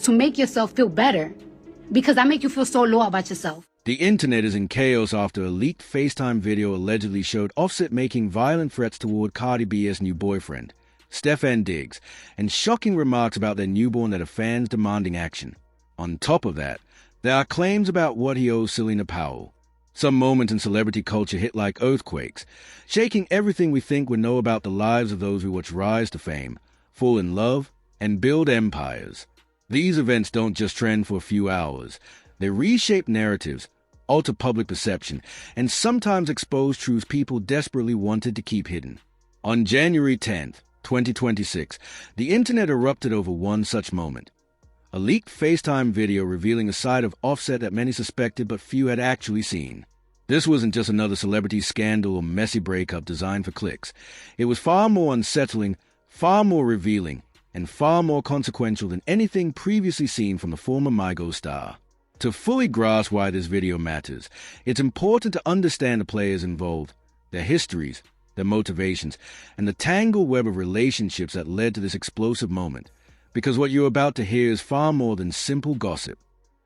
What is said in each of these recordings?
to make yourself feel better because I make you feel so low about yourself. The internet is in chaos after a leaked FaceTime video allegedly showed Offset making violent threats toward Cardi B's new boyfriend, Stefan Diggs, and shocking remarks about their newborn that are fans demanding action. On top of that, there are claims about what he owes Selena Powell. Some moments in celebrity culture hit like earthquakes, shaking everything we think we know about the lives of those we watch rise to fame, fall in love, and build empires. These events don't just trend for a few hours. They reshape narratives, alter public perception, and sometimes expose truths people desperately wanted to keep hidden. On January 10th, 2026, the internet erupted over one such moment. A leaked FaceTime video revealing a side of Offset that many suspected but few had actually seen. This wasn't just another celebrity scandal or messy breakup designed for clicks. It was far more unsettling, far more revealing, and far more consequential than anything previously seen from the former Migos star. To fully grasp why this video matters, it's important to understand the players involved, their histories, their motivations, and the tangled web of relationships that led to this explosive moment. Because what you're about to hear is far more than simple gossip.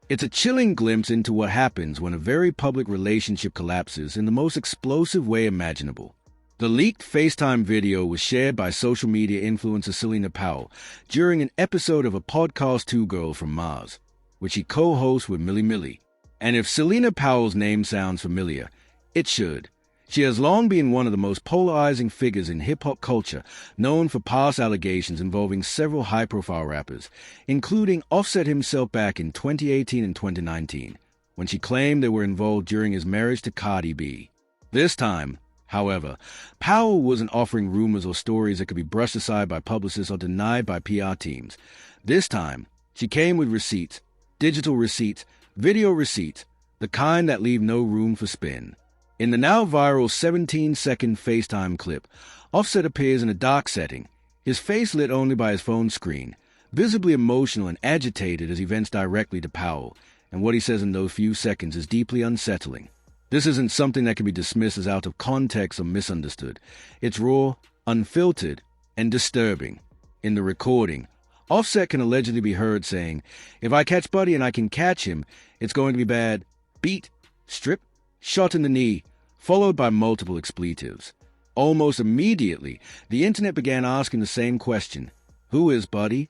It's a chilling glimpse into what happens when a very public relationship collapses in the most explosive way imaginable. The leaked FaceTime video was shared by social media influencer Selena Powell during an episode of a podcast Two Girls from Mars, which she co-hosts with Milli Milli. And if Selena Powell's name sounds familiar, it should. She has long been one of the most polarizing figures in hip-hop culture, known for past allegations involving several high-profile rappers, including Offset himself back in 2018 and 2019, when she claimed they were involved during his marriage to Cardi B. This time, however, Powell wasn't offering rumors or stories that could be brushed aside by publicists or denied by PR teams. This time, she came with receipts, digital receipts, video receipts, the kind that leave no room for spin. In the now viral 17-second FaceTime clip, Offset appears in a dark setting, his face lit only by his phone screen, visibly emotional and agitated as he vents directly to Powell, and what he says in those few seconds is deeply unsettling. This isn't something that can be dismissed as out of context or misunderstood. It's raw, unfiltered, and disturbing. In the recording, Offset can allegedly be heard saying, "If I catch Buddy and I can catch him, it's going to be bad. Beat, strip, shot in the knee," followed by multiple expletives. Almost immediately, the internet began asking the same question: who is Buddy?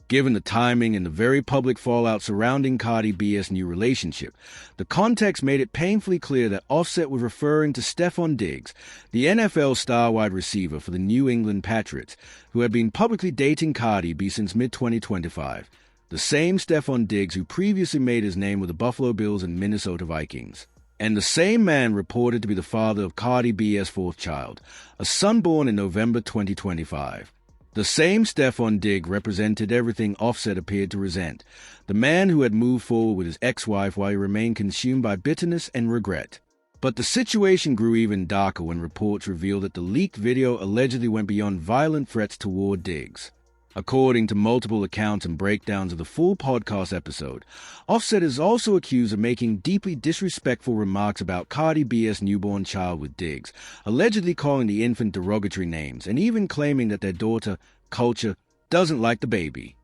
Given the timing and the very public fallout surrounding Cardi B's new relationship, the context made it painfully clear that Offset was referring to Stefan Diggs, the NFL star wide receiver for the New England Patriots, who had been publicly dating Cardi B since mid-2025, the same Stefan Diggs who previously made his name with the Buffalo Bills and Minnesota Vikings. And the same man reported to be the father of Cardi B's fourth child, a son born in November 2025. The same Stefan Diggs represented everything Offset appeared to resent, the man who had moved forward with his ex-wife while he remained consumed by bitterness and regret. But the situation grew even darker when reports revealed that the leaked video allegedly went beyond violent threats toward Diggs. According to multiple accounts and breakdowns of the full podcast episode, Offset is also accused of making deeply disrespectful remarks about Cardi B's newborn child with Diggs, allegedly calling the infant derogatory names and even claiming that their daughter, Culture, doesn't like the baby.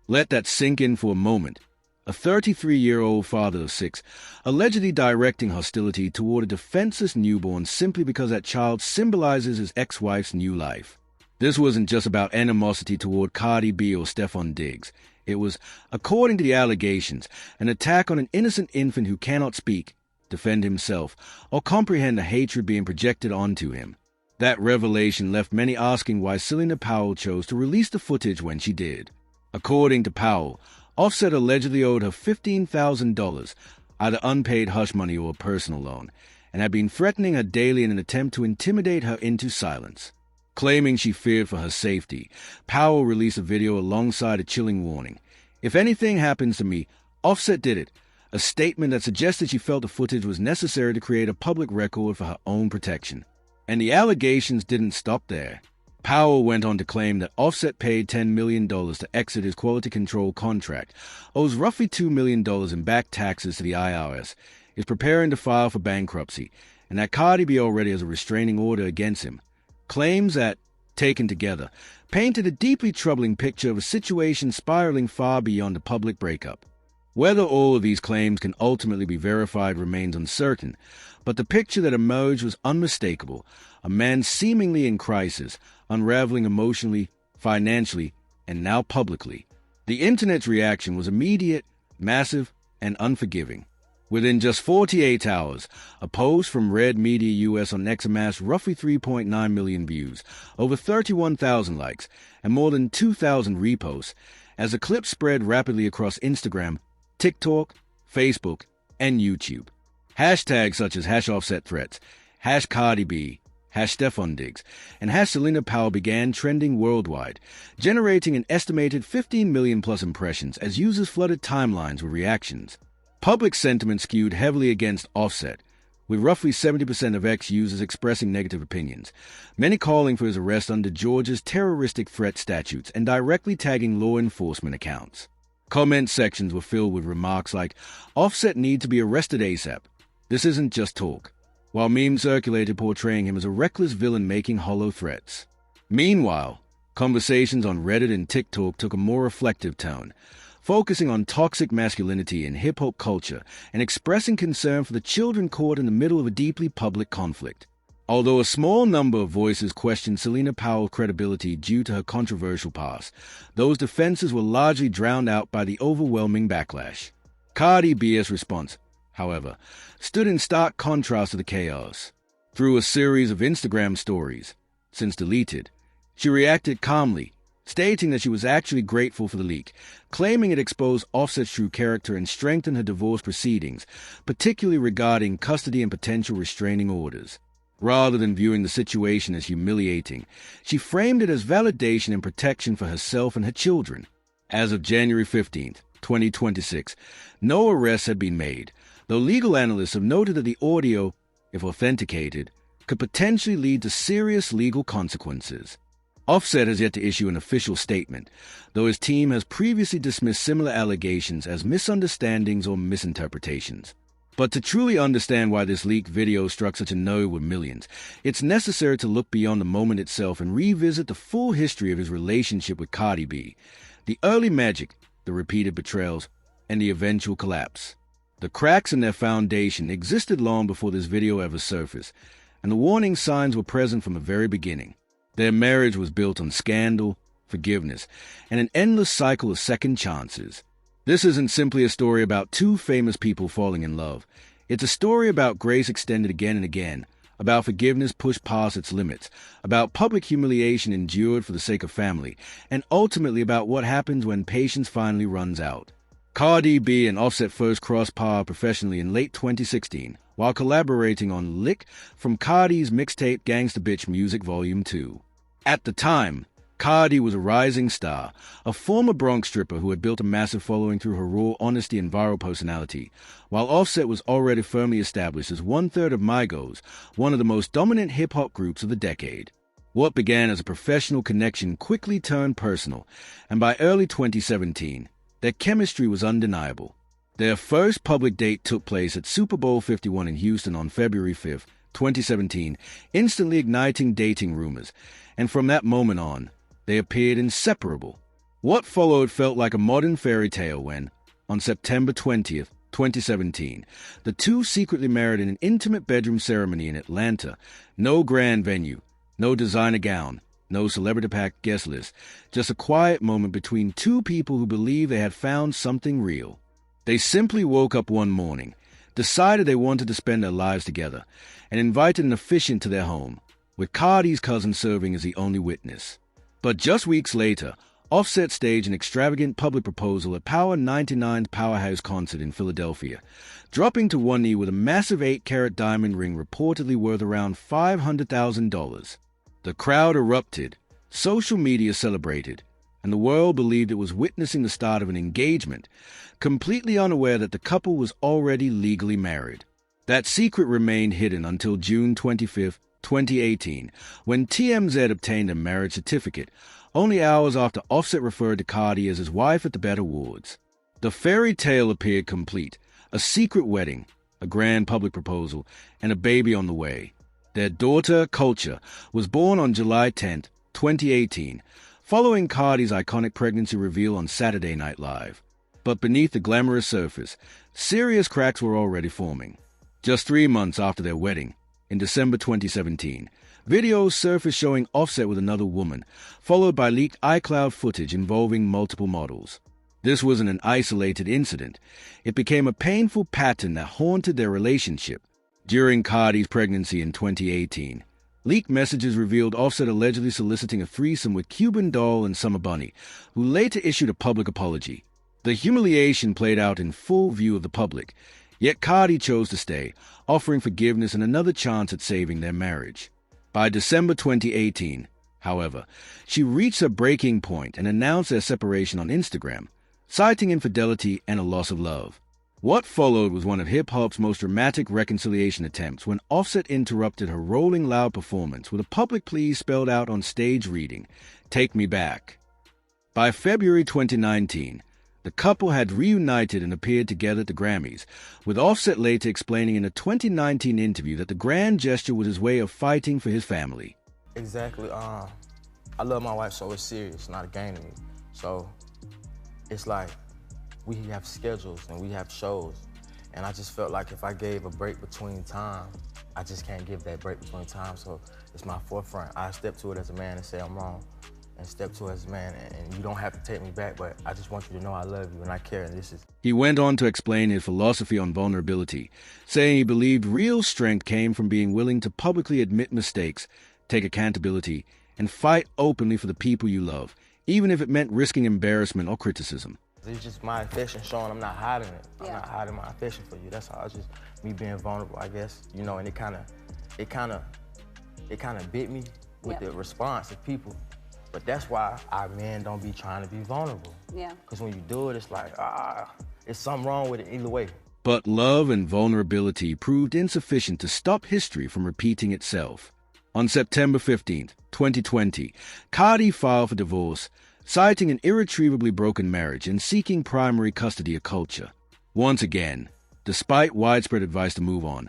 Let that sink in for a moment. A 33-year-old father of 6, allegedly directing hostility toward a defenseless newborn simply because that child symbolizes his ex-wife's new life. This wasn't just about animosity toward Cardi B or Stefan Diggs. It was, according to the allegations, an attack on an innocent infant who cannot speak, defend himself, or comprehend the hatred being projected onto him. That revelation left many asking why Selena Powell chose to release the footage when she did. According to Powell, Offset allegedly owed her $15,000, either unpaid hush money or a personal loan, and had been threatening her daily in an attempt to intimidate her into silence. Claiming she feared for her safety, Powell released a video alongside a chilling warning. "If anything happens to me, Offset did it," a statement that suggested she felt the footage was necessary to create a public record for her own protection. And the allegations didn't stop there. Powell went on to claim that Offset paid $10 million to exit his quality control contract, owes roughly $2 million in back taxes to the IRS, is preparing to file for bankruptcy, and that Cardi B already has a restraining order against him. Claims that, taken together, painted a deeply troubling picture of a situation spiraling far beyond a public breakup. Whether all of these claims can ultimately be verified remains uncertain, but the picture that emerged was unmistakable: a man seemingly in crisis, unraveling emotionally, financially, and now publicly. The internet's reaction was immediate, massive, and unforgiving. Within just 48 hours, a post from Red Media US on X amassed roughly 3.9 million views, over 31,000 likes, and more than 2,000 reposts, as the clip spread rapidly across Instagram, TikTok, Facebook, and YouTube. Hashtags such as #OffsetThreats, #CardiB, #StefanDiggs, and #Selena Powell began trending worldwide, generating an estimated 15 million plus impressions as users flooded timelines with reactions. Public sentiment skewed heavily against Offset, with roughly 70% of X users expressing negative opinions, many calling for his arrest under Georgia's terroristic threat statutes and directly tagging law enforcement accounts. Comment sections were filled with remarks like, "Offset need to be arrested ASAP. This isn't just talk," while memes circulated portraying him as a reckless villain making hollow threats. Meanwhile, conversations on Reddit and TikTok took a more reflective tone, focusing on toxic masculinity in hip-hop culture and expressing concern for the children caught in the middle of a deeply public conflict. Although a small number of voices questioned Selena Powell's credibility due to her controversial past, those defenses were largely drowned out by the overwhelming backlash. Cardi B's response, however, stood in stark contrast to the chaos. Through a series of Instagram stories, since deleted, she reacted calmly, stating that she was actually grateful for the leak, claiming it exposed Offset's true character and strengthened her divorce proceedings, particularly regarding custody and potential restraining orders. Rather than viewing the situation as humiliating, she framed it as validation and protection for herself and her children. As of January 15, 2026, no arrests had been made, though legal analysts have noted that the audio, if authenticated, could potentially lead to serious legal consequences. Offset has yet to issue an official statement, though his team has previously dismissed similar allegations as misunderstandings or misinterpretations. But to truly understand why this leaked video struck such a nerve with millions, it's necessary to look beyond the moment itself and revisit the full history of his relationship with Cardi B, the early magic, the repeated betrayals, and the eventual collapse. The cracks in their foundation existed long before this video ever surfaced, and the warning signs were present from the very beginning. Their marriage was built on scandal, forgiveness, and an endless cycle of second chances. This isn't simply a story about two famous people falling in love. It's a story about grace extended again and again, about forgiveness pushed past its limits, about public humiliation endured for the sake of family, and ultimately about what happens when patience finally runs out. Cardi B and Offset first crossed paths professionally in late 2016, while collaborating on Lick from Cardi's mixtape Gangsta Bitch Music Volume 2. At the time, Cardi was a rising star, a former Bronx stripper who had built a massive following through her raw honesty and viral personality, while Offset was already firmly established as one-third of Migos, one of the most dominant hip-hop groups of the decade. What began as a professional connection quickly turned personal, and by early 2017, their chemistry was undeniable. Their first public date took place at Super Bowl 51 in Houston on February 5, 2017, instantly igniting dating rumors, and from that moment on, they appeared inseparable. What followed felt like a modern fairy tale when, on September 20th, 2017, the two secretly married in an intimate bedroom ceremony in Atlanta. No grand venue, no designer gown, no celebrity-packed guest list, just a quiet moment between two people who believed they had found something real. They simply woke up one morning, decided they wanted to spend their lives together, and invited an officiant to their home, with Cardi's cousin serving as the only witness. But just weeks later, Offset staged an extravagant public proposal at Power 99's Powerhouse concert in Philadelphia, dropping to one knee with a massive 8-carat diamond ring reportedly worth around $500,000. The crowd erupted, social media celebrated, and the world believed it was witnessing the start of an engagement, completely unaware that the couple was already legally married. That secret remained hidden until June 25, 2018, when TMZ obtained a marriage certificate, only hours after Offset referred to Cardi as his wife at the BET Awards. The fairy tale appeared complete, a secret wedding, a grand public proposal, and a baby on the way. Their daughter, Culture, was born on July 10, 2018, following Cardi's iconic pregnancy reveal on Saturday Night Live. But beneath the glamorous surface, serious cracks were already forming. Just 3 months after their wedding, in December 2017, videos surfaced showing Offset with another woman, followed by leaked iCloud footage involving multiple models. This wasn't an isolated incident. It became a painful pattern that haunted their relationship. During Cardi's pregnancy in 2018, leaked messages revealed Offset allegedly soliciting a threesome with Cuban Doll and Summer Bunny, who later issued a public apology. The humiliation played out in full view of the public, yet Cardi chose to stay, offering forgiveness and another chance at saving their marriage. By December 2018, however, she reached a breaking point and announced their separation on Instagram, citing infidelity and a loss of love. What followed was one of hip-hop's most dramatic reconciliation attempts when Offset interrupted her Rolling Loud performance with a public plea spelled out on stage reading, "Take Me Back." By February 2019, the couple had reunited and appeared together at the Grammys, with Offset later explaining in a 2019 interview that the grand gesture was his way of fighting for his family. Exactly. I love my wife, so it's serious, it's not a game to me. So it's like we have schedules and we have shows, and I just felt like if I gave a break between time, I just can't give that break between time. So it's my forefront. I step to it as a man and say I'm wrong, and step to it as a man, and you don't have to take me back, but I just want you to know I love you and I care, and this is... He went on to explain his philosophy on vulnerability, saying he believed real strength came from being willing to publicly admit mistakes, take accountability, and fight openly for the people you love, even if it meant risking embarrassment or criticism. It's just my affection showing. I'm not hiding it. I'm not hiding my affection for you. That's all. It's just me being vulnerable, I guess. You know, and it kind of bit me with the response of people. But that's why our men don't be trying to be vulnerable. Yeah. Because when you do it, it's like, it's something wrong with it either way. But love and vulnerability proved insufficient to stop history from repeating itself. On September 15, 2020, Cardi filed for divorce, citing an irretrievably broken marriage and seeking primary custody of Culture. Once again, despite widespread advice to move on,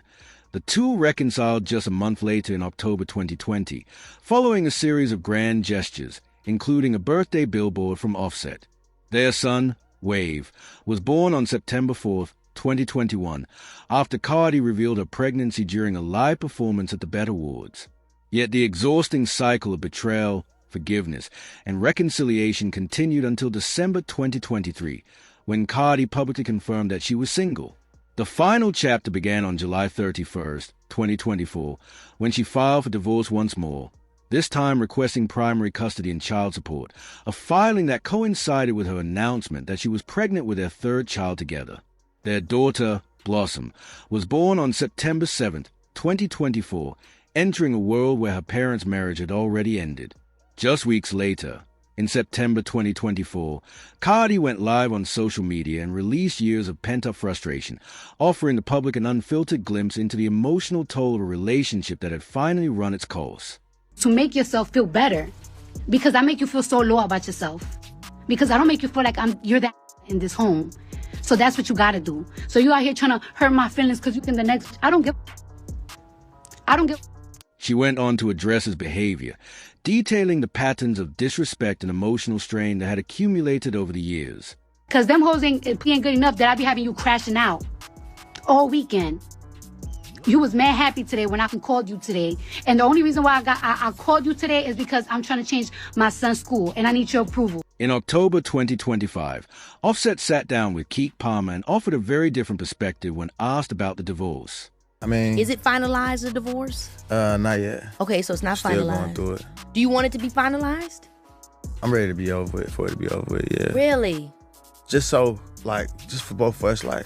the two reconciled just a month later in October 2020, following a series of grand gestures, including a birthday billboard from Offset. Their son, Wave, was born on September 4, 2021, after Cardi revealed her pregnancy during a live performance at the BET Awards. Yet the exhausting cycle of betrayal, forgiveness, and reconciliation continued until December 2023, when Cardi publicly confirmed that she was single. The final chapter began on July 31st, 2024, when she filed for divorce once more, this time requesting primary custody and child support, a filing that coincided with her announcement that she was pregnant with their third child together. Their daughter, Blossom, was born on September 7th, 2024, entering a world where her parents' marriage had already ended. Just weeks later, in September 2024, Cardi went live on social media and released years of pent-up frustration, offering the public an unfiltered glimpse into the emotional toll of a relationship that had finally run its course. To make yourself feel better, because I make you feel so low about yourself. Because I don't make you feel like you're that in this home. So that's what you gotta do. So you out here trying to hurt my feelings because you can the next... I don't give... She went on to address his behavior, detailing the patterns of disrespect and emotional strain that had accumulated over the years. Because them hoes ain't good enough that I be having you crashing out all weekend. You was mad happy today when I called you today. And the only reason why I called you today is because I'm trying to change my son's school and I need your approval. In October 2025, Offset sat down with Keek Palmer and offered a very different perspective when asked about the divorce. I mean... Is it finalized, the divorce? Not yet. Okay, so it's not Still finalized. Going through it. Do you want it to be finalized? I'm ready to be over it, for it to be over it, yeah. Really? Just so, just for both of us,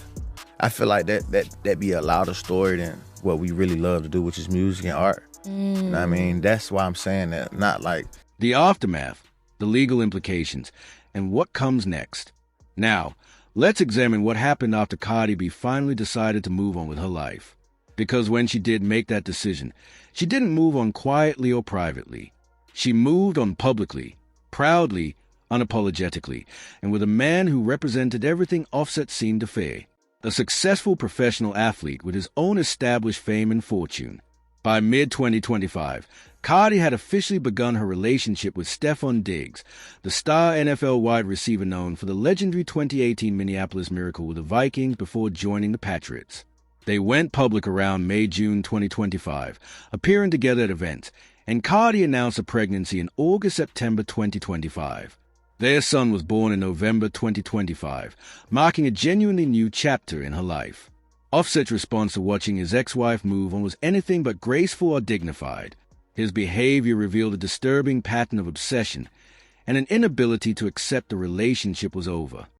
I feel like that be a louder story than what we really love to do, which is music and art. You know what I mean? That's why I'm saying that, not like... The aftermath, the legal implications, and what comes next. Now, let's examine what happened after Cardi B finally decided to move on with her life. Because when she did make that decision, she didn't move on quietly or privately. She moved on publicly, proudly, unapologetically, and with a man who represented everything Offset seemed to fear. A successful professional athlete with his own established fame and fortune. By mid-2025, Cardi had officially begun her relationship with Stefon Diggs, the star NFL wide receiver known for the legendary 2018 Minneapolis Miracle with the Vikings before joining the Patriots. They went public around May-June 2025, appearing together at events, and Cardi announced a pregnancy in August-September 2025. Their son was born in November 2025, marking a genuinely new chapter in her life. Offset's response to watching his ex-wife move on was anything but graceful or dignified. His behavior revealed a disturbing pattern of obsession and an inability to accept the relationship was over.